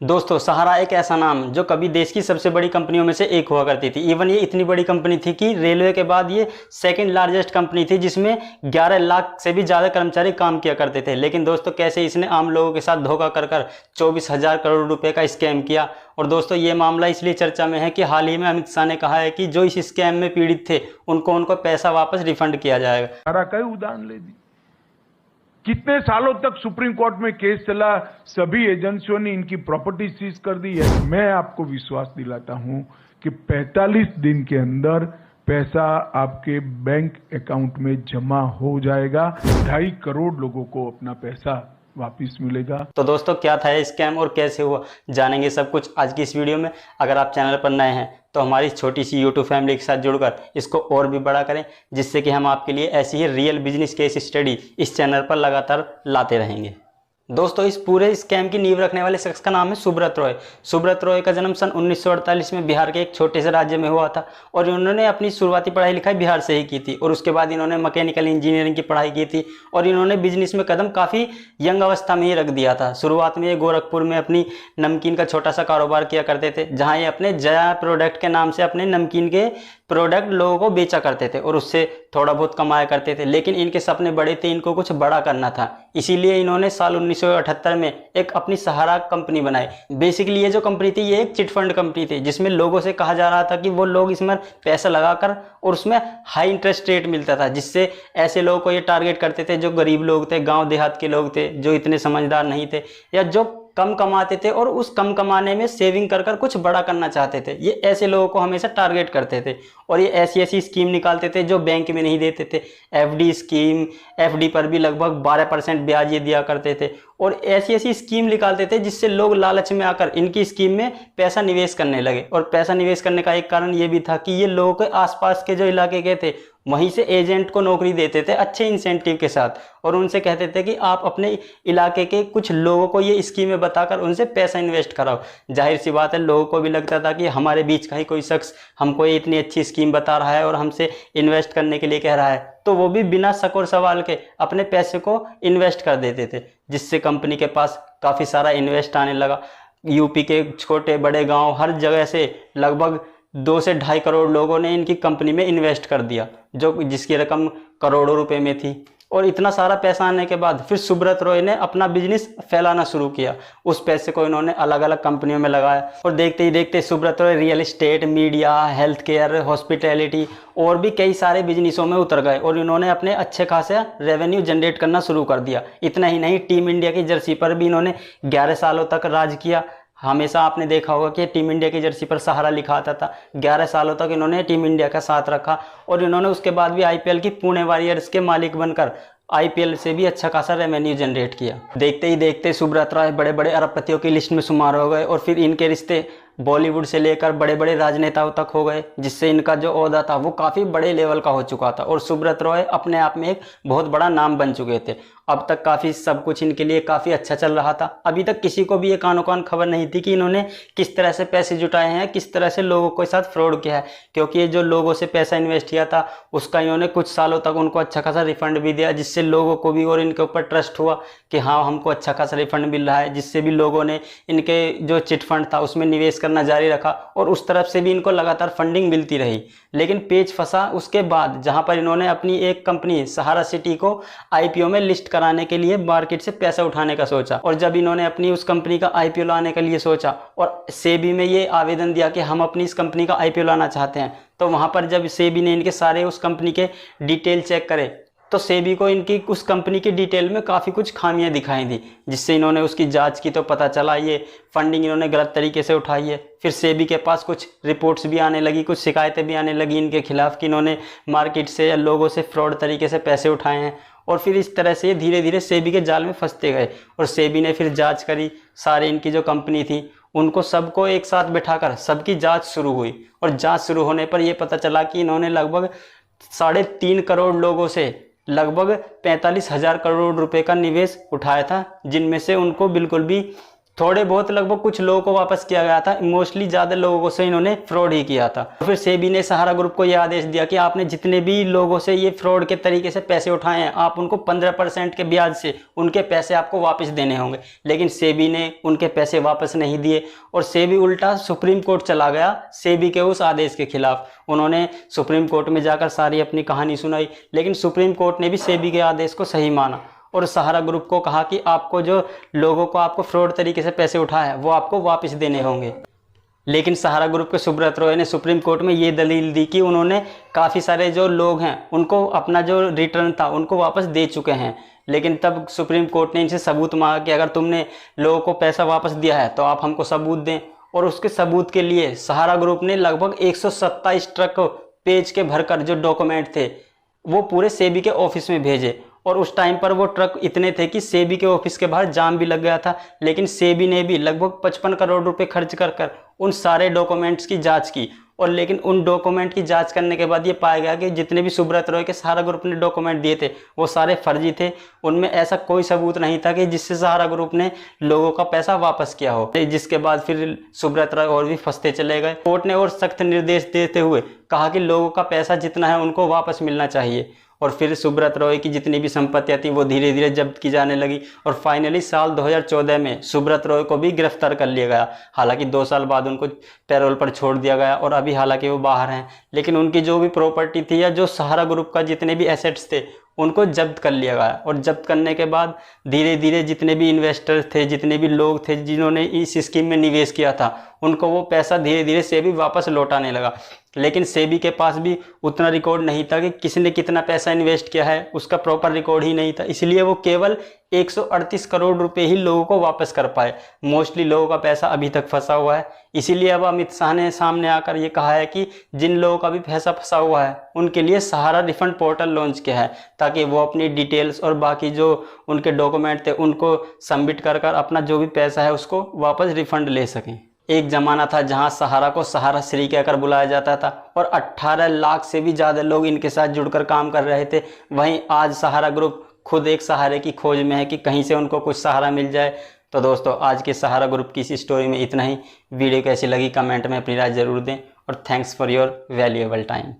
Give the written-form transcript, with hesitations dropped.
दोस्तों सहारा एक ऐसा नाम जो कभी देश की सबसे बड़ी कंपनियों में से एक हुआ करती थी। इवन ये इतनी बड़ी कंपनी थी कि रेलवे के बाद ये सेकंड लार्जेस्ट कंपनी थी, जिसमें 11 लाख से भी ज़्यादा कर्मचारी काम किया करते थे। लेकिन दोस्तों कैसे इसने आम लोगों के साथ धोखा कर 24,000 करोड़ रुपए का स्कैम किया। और दोस्तों ये मामला इसलिए चर्चा में है कि हाल ही में अमित शाह ने कहा है कि जो इस स्कैम में पीड़ित थे उनको पैसा वापस रिफंड किया जाएगा। सारा कई उदाहरण ले दी। कितने सालों तक सुप्रीम कोर्ट में केस चला, सभी एजेंसियों ने इनकी प्रॉपर्टी सीज कर दी है। मैं आपको विश्वास दिलाता हूं कि 45 दिन के अंदर पैसा आपके बैंक अकाउंट में जमा हो जाएगा। 2.5 करोड़ लोगों को अपना पैसा वापिस मिलेगा। तो दोस्तों क्या था ये स्कैम और कैसे हुआ, जानेंगे सब कुछ आज की इस वीडियो में। अगर आप चैनल पर नए हैं तो हमारी छोटी सी यूट्यूब फैमिली के साथ जुड़कर इसको और भी बड़ा करें, जिससे कि हम आपके लिए ऐसी ही रियल बिजनेस केस स्टडी इस चैनल पर लगातार लाते रहेंगे। दोस्तों इस पूरे स्कैम की नींव रखने वाले शख्स का नाम है सुब्रत रॉय। सुब्रत रॉय का जन्म सन 1948 में बिहार के एक छोटे से राज्य में हुआ था और इन्होंने अपनी शुरुआती पढ़ाई लिखाई बिहार से ही की थी और उसके बाद इन्होंने मैकेनिकल इंजीनियरिंग की पढ़ाई की थी और इन्होंने बिजनेस में कदम काफ़ी यंग अवस्था में ही रख दिया था। शुरुआत में ये गोरखपुर में अपनी नमकीन का छोटा सा कारोबार किया करते थे, जहाँ ये अपने जया प्रोडक्ट के नाम से अपने नमकीन के प्रोडक्ट लोगों को बेचा करते थे और उससे थोड़ा बहुत कमाया करते थे। लेकिन इनके सपने बड़े थे, इनको कुछ बड़ा करना था, इसीलिए इन्होंने साल 1978 में एक अपनी सहारा कंपनी बनाई। बेसिकली ये जो कंपनी थी ये एक चिट फंड कंपनी थी, जिसमें लोगों से कहा जा रहा था कि वो लोग इसमें पैसा लगाकर और उसमें हाई इंटरेस्ट रेट मिलता था, जिससे ऐसे लोगों को ये टारगेट करते थे जो गरीब लोग थे, गाँव देहात के लोग थे, जो इतने समझदार नहीं थे या जो कम कमाते थे और उस कम कमाने में सेविंग कर कुछ बड़ा करना चाहते थे। ये ऐसे लोगों को हमेशा टारगेट करते थे और ये ऐसी ऐसी स्कीम निकालते थे जो बैंक में नहीं देते थे। एफडी स्कीम, एफडी पर भी लगभग 12% ब्याज ये दिया करते थे और ऐसी ऐसी स्कीम निकालते थे जिससे लोग लालच में आकर इनकी स्कीम में पैसा निवेश करने लगे। और पैसा निवेश करने का एक कारण ये भी था कि ये लोगों के आसपास के जो इलाके के थे वहीं से एजेंट को नौकरी देते थे अच्छे इंसेंटिव के साथ और उनसे कहते थे कि आप अपने इलाके के कुछ लोगों को ये स्कीमें बताकर उनसे पैसा इन्वेस्ट कराओ। जाहिर सी बात है, लोगों को भी लगता था कि हमारे बीच का ही कोई शख्स हमको ये इतनी अच्छी स्कीम बता रहा है और हमसे इन्वेस्ट करने के लिए कह रहा है, तो वो भी बिना शक और सवाल के अपने पैसे को इन्वेस्ट कर देते थे, जिससे कंपनी के पास काफ़ी सारा इन्वेस्ट आने लगा। यूपी के छोटे बड़े गाँव हर जगह से लगभग 2 से 2.5 करोड़ लोगों ने इनकी कंपनी में इन्वेस्ट कर दिया, जिसकी रकम करोड़ों रुपए में थी। और इतना सारा पैसा आने के बाद फिर सुब्रत रॉय ने अपना बिजनेस फैलाना शुरू किया। उस पैसे को इन्होंने अलग अलग कंपनियों में लगाया और देखते ही देखते Subrata Roy real estate, media, health care, hospitality और भी कई सारे बिजनेसों में उतर गए और इन्होंने अपने अच्छे खासे रेवेन्यू जनरेट करना शुरू कर दिया। इतना ही नहीं, टीम इंडिया की जर्सी पर भी इन्होंने 11 सालों तक राज किया। हमेशा आपने देखा होगा कि टीम इंडिया की जर्सी पर सहारा लिखा आता था। 11 सालों तक इन्होंने टीम इंडिया का साथ रखा और इन्होंने उसके बाद भी आईपीएल की पुणे वॉरियर्स के मालिक बनकर आईपीएल से भी अच्छा खासा रेवेन्यू जनरेट किया। देखते ही देखते सुब्रत रॉय बड़े बड़े अरबपतियों की लिस्ट में शुमार हो गए और फिर इनके रिश्ते बॉलीवुड से लेकर बड़े बड़े राजनेताओं तक हो गए, जिससे इनका जो ओहदा था वो काफ़ी बड़े लेवल का हो चुका था और सुब्रत रॉय अपने आप में एक बहुत बड़ा नाम बन चुके थे। अब तक काफ़ी सब कुछ इनके लिए काफ़ी अच्छा चल रहा था। अभी तक किसी को भी ये कानो कान खबर नहीं थी कि इन्होंने किस तरह से पैसे जुटाए हैं, किस तरह से लोगों के साथ फ्रॉड किया है, क्योंकि ये जो लोगों से पैसा इन्वेस्ट किया था उसका इन्होंने कुछ सालों तक उनको अच्छा खासा रिफंड भी दिया, जिससे लोगों को भी और इनके ऊपर ट्रस्ट हुआ कि हाँ हमको अच्छा खासा रिफंड मिल रहा है, जिससे भी लोगों ने इनके जो चिट फंड था उसमें निवेश करना जारी रखा और उस तरफ से भी इनको लगातार फंडिंग मिलती रही। लेकिन पेच फंसा उसके बाद, जहां पर इन्होंने अपनी एक कंपनी सहारा सिटी को आईपीओ में लिस्ट कराने के लिए मार्केट से पैसा उठाने का सोचा और जब इन्होंने अपनी उस कंपनी का आईपीओ लाने के लिए सोचा और सेबी में ये आवेदन दिया कि हम अपनी इस कंपनी का आईपीओ लाना चाहते हैं, तो वहां पर जब सेबी ने इनके सारे उस कंपनी के डिटेल चेक करे तो सेबी को इनकी उस कंपनी की डिटेल में काफ़ी कुछ खामियां दिखाई दी, जिससे इन्होंने उसकी जांच की तो पता चला ये फंडिंग इन्होंने गलत तरीके से उठाई है। फिर सेबी के पास कुछ रिपोर्ट्स भी आने लगी, कुछ शिकायतें भी आने लगी इनके खिलाफ कि इन्होंने मार्केट से या लोगों से फ्रॉड तरीके से पैसे उठाए हैं और फिर इस तरह से धीरे धीरे सेबी के जाल में फंसते गए और सेबी ने फिर जाँच करी। सारे इनकी जो कंपनी थी उनको सबको एक साथ बैठाकर सबकी जाँच शुरू हुई और जाँच शुरू होने पर यह पता चला कि इन्होंने लगभग 3.5 करोड़ लोगों से लगभग 45,000 करोड़ रुपए का निवेश उठाया था, जिनमें से उनको बिल्कुल भी थोड़े बहुत लगभग कुछ लोगों को वापस किया गया था, मोस्टली ज़्यादा लोगों से इन्होंने फ्रॉड ही किया था। तो फिर सेबी ने सहारा ग्रुप को यह आदेश दिया कि आपने जितने भी लोगों से ये फ्रॉड के तरीके से पैसे उठाए हैं, आप उनको 15% के ब्याज से उनके पैसे आपको वापस देने होंगे। लेकिन सेबी ने उनके पैसे वापस नहीं दिए और सेबी उल्टा सुप्रीम कोर्ट चला गया सेबी के उस आदेश के खिलाफ। उन्होंने सुप्रीम कोर्ट में जाकर सारी अपनी कहानी सुनाई, लेकिन सुप्रीम कोर्ट ने भी सेबी के आदेश को सही माना और सहारा ग्रुप को कहा कि आपको जो लोगों को आपको फ्रॉड तरीके से पैसे उठाए हैं वो आपको वापस देने होंगे। लेकिन सहारा ग्रुप के सुब्रत रॉय ने सुप्रीम कोर्ट में ये दलील दी कि उन्होंने काफ़ी सारे जो लोग हैं उनको अपना जो रिटर्न था उनको वापस दे चुके हैं। लेकिन तब सुप्रीम कोर्ट ने इनसे सबूत मांगा कि अगर तुमने लोगों को पैसा वापस दिया है तो आप हमको सबूत दें। और उसके सबूत के लिए सहारा ग्रुप ने लगभग 127 ट्रक पेज के भरकर जो डॉक्यूमेंट थे वो पूरे सेबी के ऑफिस में भेजे। और उस टाइम पर वो ट्रक इतने थे कि सेबी के ऑफिस के बाहर जाम भी लग गया था। लेकिन सेबी ने भी लगभग 55 करोड़ रुपए खर्च कर उन सारे डॉक्यूमेंट्स की जांच की। और लेकिन उन डॉक्यूमेंट की जांच करने के बाद ये पाया गया कि जितने भी सुब्रत रॉय के सहारा ग्रुप ने डॉक्यूमेंट दिए थे वो सारे फर्जी थे। उनमें ऐसा कोई सबूत नहीं था कि जिससे सहारा ग्रुप ने लोगों का पैसा वापस किया हो। जिसके बाद फिर सुब्रत रॉय और भी फंसते चले गए। कोर्ट ने और सख्त निर्देश देते हुए कहा कि लोगों का पैसा जितना है उनको वापस मिलना चाहिए। और फिर सुब्रत रॉय की जितनी भी संपत्तियां थी वो धीरे धीरे जब्त की जाने लगी। और फाइनली साल 2014 में सुब्रत रॉय को भी गिरफ्तार कर लिया गया। हालांकि 2 साल बाद उनको पैरोल पर छोड़ दिया गया और अभी हालांकि वो बाहर हैं। लेकिन उनकी जो भी प्रॉपर्टी थी या जो सहारा ग्रुप का जितने भी एसेट्स थे उनको जब्त कर लिया गया। और जब्त करने के बाद धीरे धीरे जितने भी इन्वेस्टर्स थे, जितने भी लोग थे जिन्होंने इस स्कीम में निवेश किया था, उनको वो पैसा धीरे धीरे सेबी वापस लौटाने लगा। लेकिन सेबी के पास भी उतना रिकॉर्ड नहीं था कि किसने कितना पैसा इन्वेस्ट किया है, उसका प्रॉपर रिकॉर्ड ही नहीं था। इसलिए वो केवल 138 करोड़ रुपए ही लोगों को वापस कर पाए। मोस्टली लोगों का पैसा अभी तक फंसा हुआ है। इसीलिए अब अमित शाह ने सामने आकर ये कहा है कि जिन लोगों का भी पैसा फंसा हुआ है उनके लिए सहारा रिफंड पोर्टल लॉन्च किया है, ताकि वो अपनी डिटेल्स और बाकी जो उनके डॉक्यूमेंट थे उनको सबमिट कर अपना जो भी पैसा है उसको वापस रिफंड ले सकें। एक ज़माना था जहां सहारा को सहारा श्री कहकर बुलाया जाता था और 18 लाख से भी ज़्यादा लोग इनके साथ जुड़कर काम कर रहे थे। वहीं आज सहारा ग्रुप खुद एक सहारे की खोज में है कि कहीं से उनको कुछ सहारा मिल जाए। तो दोस्तों, आज के सहारा ग्रुप की इस स्टोरी में इतना ही। वीडियो कैसी लगी कमेंट में अपनी राय ज़रूर दें और thanks for your valuable time.